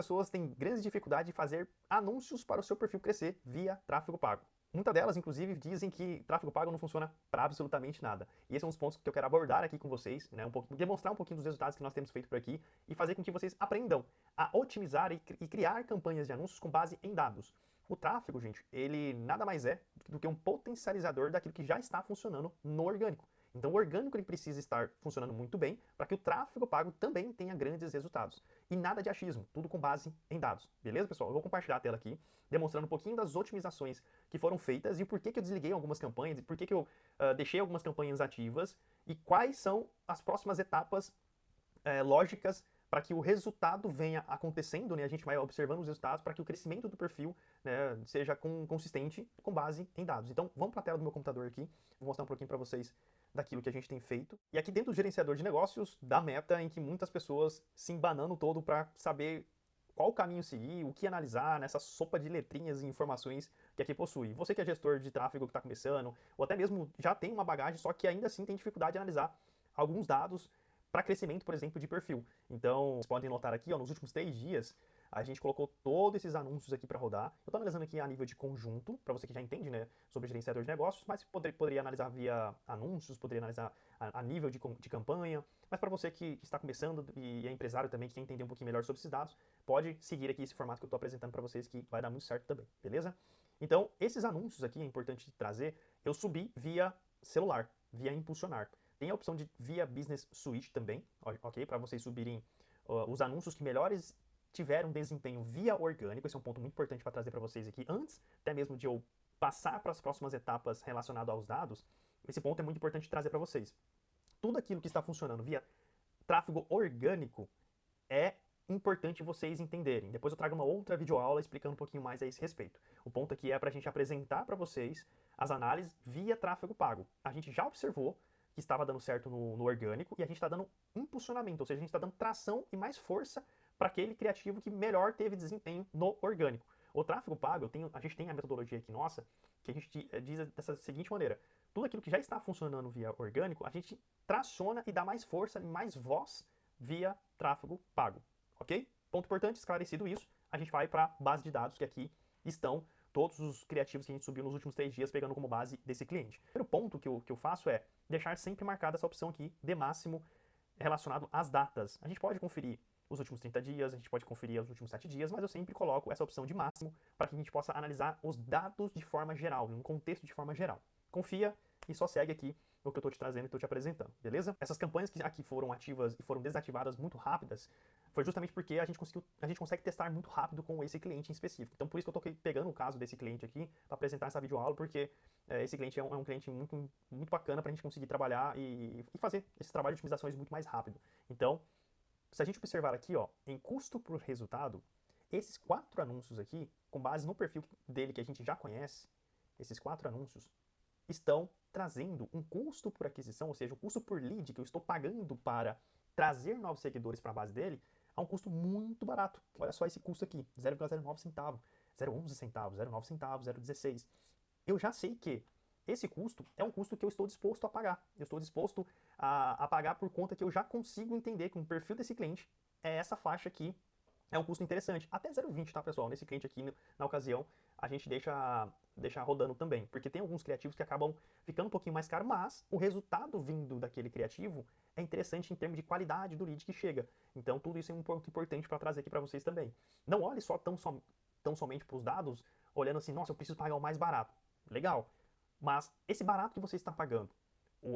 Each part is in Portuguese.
pessoas têm grandes dificuldades de fazer anúncios para o seu perfil crescer via tráfego pago. Muitas delas, inclusive, dizem que tráfego pago não funciona para absolutamente nada. E esses são os pontos que eu quero abordar aqui com vocês, né? Demonstrar um pouquinho dos resultados que nós temos feito por aqui e fazer com que vocês aprendam a otimizar e criar campanhas de anúncios com base em dados. O tráfego, gente, ele nada mais é do que um potencializador daquilo que já está funcionando no orgânico. Então o orgânico ele precisa estar funcionando muito bem para que o tráfego pago também tenha grandes resultados. E nada de achismo, tudo com base em dados. Beleza, pessoal? Eu vou compartilhar a tela aqui, demonstrando um pouquinho das otimizações que foram feitas e o porquê que eu desliguei algumas campanhas, e porquê que eu deixei algumas campanhas ativas e quais são as próximas etapas lógicas para que o resultado venha acontecendo, né? A gente vai observando os resultados para que o crescimento do perfil, né, seja consistente com base em dados. Então, vamos para a tela do meu computador aqui, vou mostrar um pouquinho para vocês daquilo que a gente tem feito. E aqui dentro do gerenciador de negócios, da meta em que muitas pessoas se embanando todo para saber qual caminho seguir, o que analisar nessa sopa de letrinhas e informações que aqui possui. Você que é gestor de tráfego que está começando, ou até mesmo já tem uma bagagem, só que ainda assim tem dificuldade de analisar alguns dados para crescimento, por exemplo, de perfil. Então, vocês podem notar aqui, ó, nos últimos 3 dias, a gente colocou todos esses anúncios aqui para rodar. Eu estou analisando aqui a nível de conjunto, para você que já entende, né, sobre gerenciador de negócios, mas poderia analisar via anúncios, poderia analisar a nível de campanha. Mas para você que está começando e é empresário também, que quer entender um pouquinho melhor sobre esses dados, pode seguir aqui esse formato que eu estou apresentando para vocês, que vai dar muito certo também, beleza? Então, esses anúncios aqui, é importante trazer, eu subi via celular, via impulsionar. Tem a opção de via Business Suite também, ok? Para vocês subirem os anúncios que melhores tiveram desempenho via orgânico. Esse é um ponto muito importante para trazer para vocês aqui, antes até mesmo de eu passar para as próximas etapas relacionadas aos dados. Esse ponto é muito importante trazer para vocês. Tudo aquilo que está funcionando via tráfego orgânico é importante vocês entenderem. Depois eu trago uma outra videoaula explicando um pouquinho mais a esse respeito. O ponto aqui é para a gente apresentar para vocês as análises via tráfego pago. A gente já observou que estava dando certo no orgânico e a gente está dando impulsionamento, ou seja, a gente está dando tração e mais força para aquele criativo que melhor teve desempenho no orgânico. O tráfego pago, a gente tem a metodologia aqui nossa, que a gente diz dessa seguinte maneira: tudo aquilo que já está funcionando via orgânico, a gente traciona e dá mais força e mais voz via tráfego pago, ok? Ponto importante, esclarecido isso, a gente vai para a base de dados que aqui estão todos os criativos que a gente subiu nos últimos 3 dias, pegando como base desse cliente. O primeiro ponto que eu faço é deixar sempre marcada essa opção aqui de máximo relacionado às datas. A gente pode conferir os últimos 30 dias, a gente pode conferir os últimos 7 dias, mas eu sempre coloco essa opção de máximo para que a gente possa analisar os dados de forma geral, em um contexto de forma geral. Confia e só segue aqui o que eu estou te trazendo e estou te apresentando, beleza? Essas campanhas que aqui foram ativas e foram desativadas muito rápidas, foi justamente porque a gente consegue testar muito rápido com esse cliente em específico. Então por isso que eu estou pegando o caso desse cliente aqui para apresentar essa videoaula, porque esse cliente é um cliente muito, muito bacana para a gente conseguir trabalhar e fazer esse trabalho de otimizações muito mais rápido. Então, se a gente observar aqui, ó, em custo por resultado, esses 4 anúncios aqui, com base no perfil dele que a gente já conhece, esses 4 anúncios estão trazendo um custo por aquisição, ou seja, o custo por lead que eu estou pagando para trazer novos seguidores para a base dele, a um custo muito barato. Olha só esse custo aqui, 0,09 centavo, 0,11 centavos, 0,9 centavos, 0,16. Eu já sei que esse custo é um custo que eu estou disposto a pagar. Eu estou disposto a pagar por conta que eu já consigo entender que o perfil desse cliente é essa faixa aqui, é um custo interessante. Até 0,20, tá, pessoal? Nesse cliente aqui, na ocasião, a gente deixa rodando também. Porque tem alguns criativos que acabam ficando um pouquinho mais caro, mas o resultado vindo daquele criativo é interessante em termos de qualidade do lead que chega. Então, tudo isso é um ponto importante para trazer aqui para vocês também. Não olhe só tão somente para os dados, olhando assim, nossa, eu preciso pagar o mais barato. Legal. Mas esse barato que você está pagando,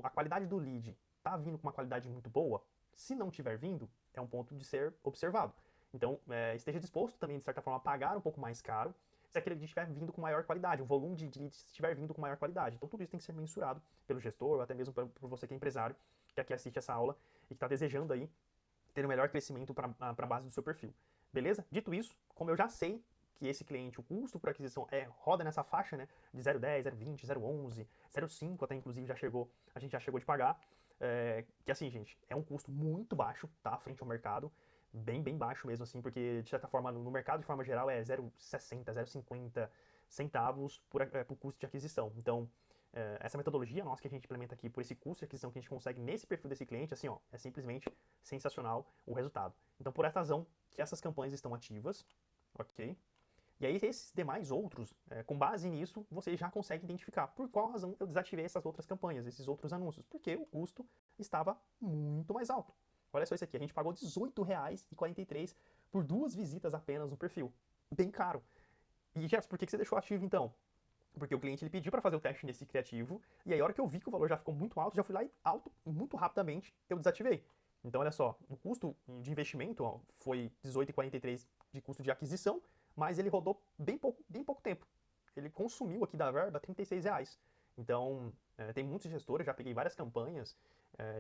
a qualidade do lead está vindo com uma qualidade muito boa? Se não tiver vindo, é um ponto de ser observado. Então, esteja disposto também, de certa forma, a pagar um pouco mais caro se aquele lead estiver vindo com maior qualidade, o volume de leads estiver vindo com maior qualidade. Então, tudo isso tem que ser mensurado pelo gestor, ou até mesmo por você que é empresário, que aqui assiste essa aula e que está desejando aí ter um melhor crescimento para a base do seu perfil. Beleza? Dito isso, como eu já sei que esse cliente, o custo por aquisição roda nessa faixa, né, de 0,10, 0,20, 0,11, 0,5 até inclusive a gente já chegou de pagar, que assim, gente, é um custo muito baixo, tá, frente ao mercado, bem baixo mesmo assim, porque de certa forma no mercado de forma geral é 0,60, 0,50 centavos por custo de aquisição. Então, essa metodologia nossa que a gente implementa aqui por esse custo de aquisição que a gente consegue nesse perfil desse cliente, assim, ó, é simplesmente sensacional o resultado. Então, por essa razão que essas campanhas estão ativas, ok? E aí, esses demais outros, com base nisso, você já consegue identificar por qual razão eu desativei essas outras campanhas, esses outros anúncios. Porque o custo estava muito mais alto. Olha só isso aqui, a gente pagou R$18,43 por 2 visitas apenas no perfil. Bem caro. E, Jefferson, por que você deixou ativo então? Porque o cliente ele pediu para fazer o teste nesse criativo, e aí a hora que eu vi que o valor já ficou muito alto, já fui lá e muito rapidamente, eu desativei. Então, olha só, o custo de investimento ó, foi R$18,43 de custo de aquisição, mas ele rodou bem pouco tempo. Ele consumiu aqui da verba R$36. Então, tem muitos gestores, já peguei várias campanhas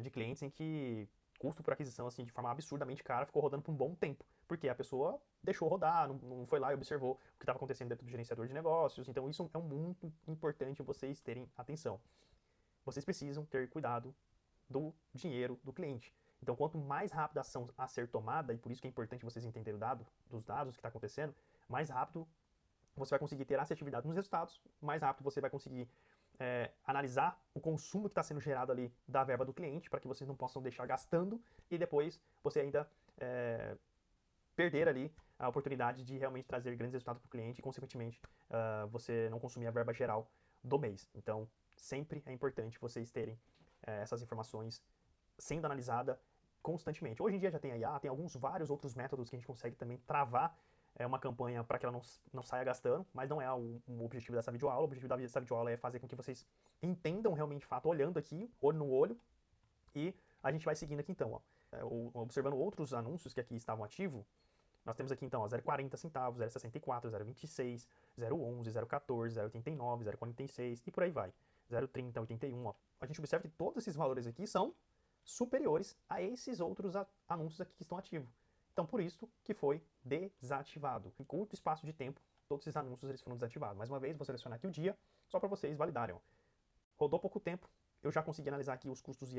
de clientes em que custo por aquisição, assim, de forma absurdamente cara, ficou rodando por um bom tempo. Porque a pessoa deixou rodar, não foi lá e observou o que estava acontecendo dentro do gerenciador de negócios. Então, isso é muito importante vocês terem atenção. Vocês precisam ter cuidado do dinheiro do cliente. Então, quanto mais rápida a ação a ser tomada, e por isso que é importante vocês entenderem dos dados que está acontecendo, mais rápido você vai conseguir ter assertividade nos resultados, mais rápido você vai conseguir analisar o consumo que está sendo gerado ali da verba do cliente, para que vocês não possam deixar gastando e depois você ainda perder ali a oportunidade de realmente trazer grandes resultados para o cliente e, consequentemente, você não consumir a verba geral do mês. Então, sempre é importante vocês terem essas informações sendo analisada constantemente. Hoje em dia já tem a IA, tem vários outros métodos que a gente consegue também travar uma campanha para que ela não saia gastando, mas não é o objetivo dessa videoaula. O objetivo dessa videoaula é fazer com que vocês entendam realmente de fato, olhando aqui, olho no olho, e a gente vai seguindo aqui então, ó. Observando outros anúncios que aqui estavam ativos, nós temos aqui então ó, 0,40 centavos, 0,64, 0,26, 0,11, 0,14, 0,89, 0,46 e por aí vai. 0,30, 81, ó. A gente observa que todos esses valores aqui são superiores a esses outros anúncios aqui que estão ativos. Então, por isso que foi desativado. Em curto espaço de tempo, todos esses anúncios eles foram desativados. Mais uma vez, vou selecionar aqui o dia, só para vocês validarem. Ó. Rodou pouco tempo, eu já consegui analisar aqui os custos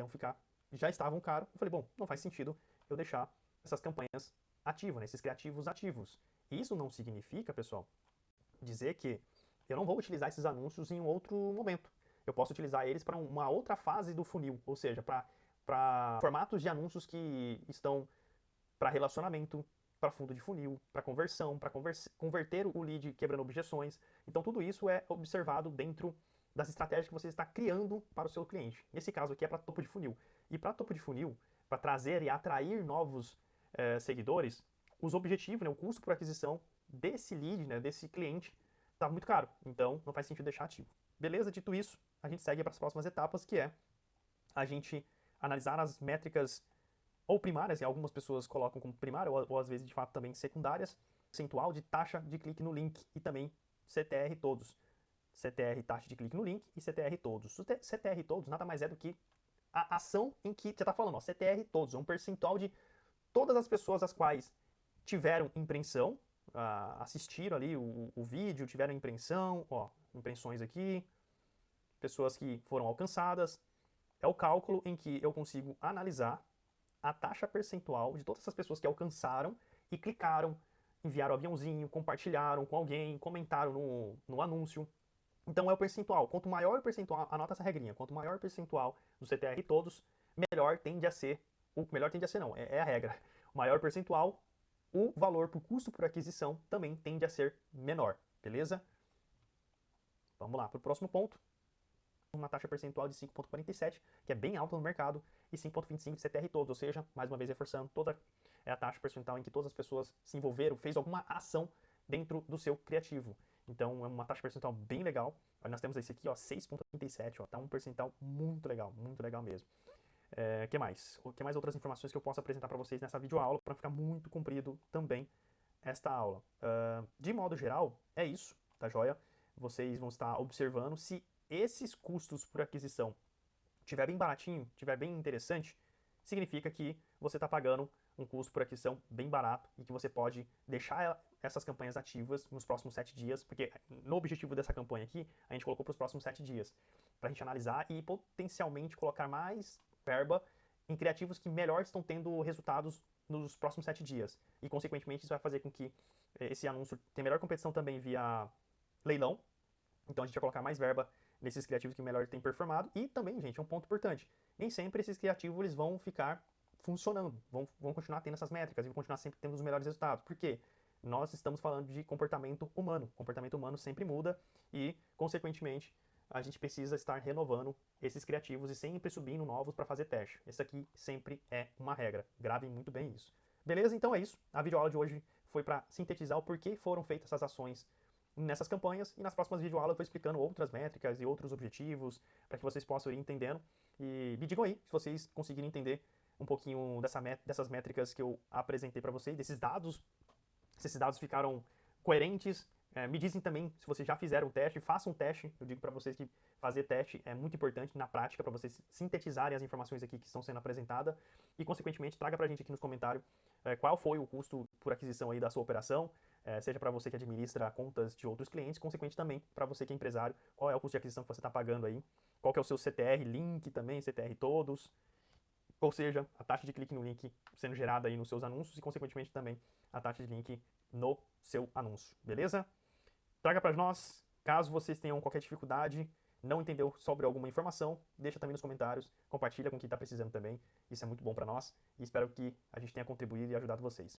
já estavam caros. Eu falei, bom, não faz sentido eu deixar essas campanhas ativas, né, esses criativos ativos. Isso não significa, pessoal, dizer que eu não vou utilizar esses anúncios em um outro momento. Eu posso utilizar eles para uma outra fase do funil, ou seja, para formatos de anúncios que estão para relacionamento, para fundo de funil, para conversão, para converter o lead quebrando objeções. Então, tudo isso é observado dentro das estratégias que você está criando para o seu cliente. Nesse caso aqui é para topo de funil. E para topo de funil, para trazer e atrair novos seguidores, os objetivos, né, o custo por aquisição desse lead, né, desse cliente, está muito caro. Então, não faz sentido deixar ativo. Beleza? Dito isso, a gente segue para as próximas etapas, que é a gente analisar as métricas ou primárias, e algumas pessoas colocam como primária, ou às vezes de fato também secundárias, percentual de taxa de clique no link e também CTR todos. CTR taxa de clique no link e CTR todos. O CTR todos nada mais é do que a ação em que você está falando, ó, CTR todos, é um percentual de todas as pessoas as quais tiveram impressão, assistiram ali o vídeo, tiveram impressão, ó, impressões aqui, pessoas que foram alcançadas. É o cálculo em que eu consigo analisar a taxa percentual de todas essas pessoas que alcançaram e clicaram, enviaram o aviãozinho, compartilharam com alguém, comentaram no anúncio. Então é o percentual. Quanto maior o percentual, anota essa regrinha, quanto maior o percentual do CTR todos, melhor tende a ser, melhor tende a ser não, é a regra. O maior percentual, o valor por custo por aquisição também tende a ser menor, beleza? Vamos lá para o próximo ponto. Uma taxa percentual de 5,47, que é bem alta no mercado, e 5,25 de CTR todos, ou seja, mais uma vez reforçando, toda é a taxa percentual em que todas as pessoas se envolveram, fez alguma ação dentro do seu criativo. Então é uma taxa percentual bem legal. Nós temos esse aqui, ó, 6,37, ó, tá um percentual muito legal mesmo. Que mais? Que mais outras informações que eu posso apresentar para vocês nessa videoaula, para ficar muito comprido também esta aula. De modo geral, é isso, tá joia? Vocês vão estar observando se esses custos por aquisição tiver bem baratinho, tiver bem interessante, significa que você está pagando um custo por aquisição bem barato e que você pode deixar essas campanhas ativas nos próximos 7 dias, porque no objetivo dessa campanha aqui, a gente colocou para os próximos 7 dias, para a gente analisar e potencialmente colocar mais verba em criativos que melhor estão tendo resultados nos próximos 7 dias. E, consequentemente, isso vai fazer com que esse anúncio tenha melhor competição também via leilão. Então, a gente vai colocar mais verba nesses criativos que melhor tem performado. E também, gente, é um ponto importante. Nem sempre esses criativos eles vão ficar funcionando, vão continuar tendo essas métricas e vão continuar sempre tendo os melhores resultados. Por quê? Nós estamos falando de comportamento humano. O comportamento humano sempre muda e, consequentemente, a gente precisa estar renovando esses criativos e sempre subindo novos para fazer teste. Esse aqui sempre é uma regra. Gravem muito bem isso. Beleza? Então é isso. A videoaula de hoje foi para sintetizar o porquê foram feitas essas ações nessas campanhas, e nas próximas videoaulas eu vou explicando outras métricas e outros objetivos para que vocês possam ir entendendo. E me digam aí se vocês conseguirem entender um pouquinho dessas métricas que eu apresentei para vocês, desses dados, se esses dados ficaram coerentes. Me dizem também se vocês já fizeram o teste, façam um teste. Eu digo para vocês que fazer teste é muito importante na prática para vocês sintetizarem as informações aqui que estão sendo apresentadas e, consequentemente, traga para a gente aqui nos comentários qual foi o custo por aquisição aí da sua operação, seja para você que administra contas de outros clientes, consequente também para você que é empresário, qual é o custo de aquisição que você está pagando aí, qual que é o seu CTR, link também, CTR todos, ou seja, a taxa de clique no link sendo gerada aí nos seus anúncios e, consequentemente, também a taxa de link no seu anúncio, beleza? Traga para nós, caso vocês tenham qualquer dificuldade, não entendeu sobre alguma informação, deixa também nos comentários, compartilha com quem está precisando também, isso é muito bom para nós e espero que a gente tenha contribuído e ajudado vocês.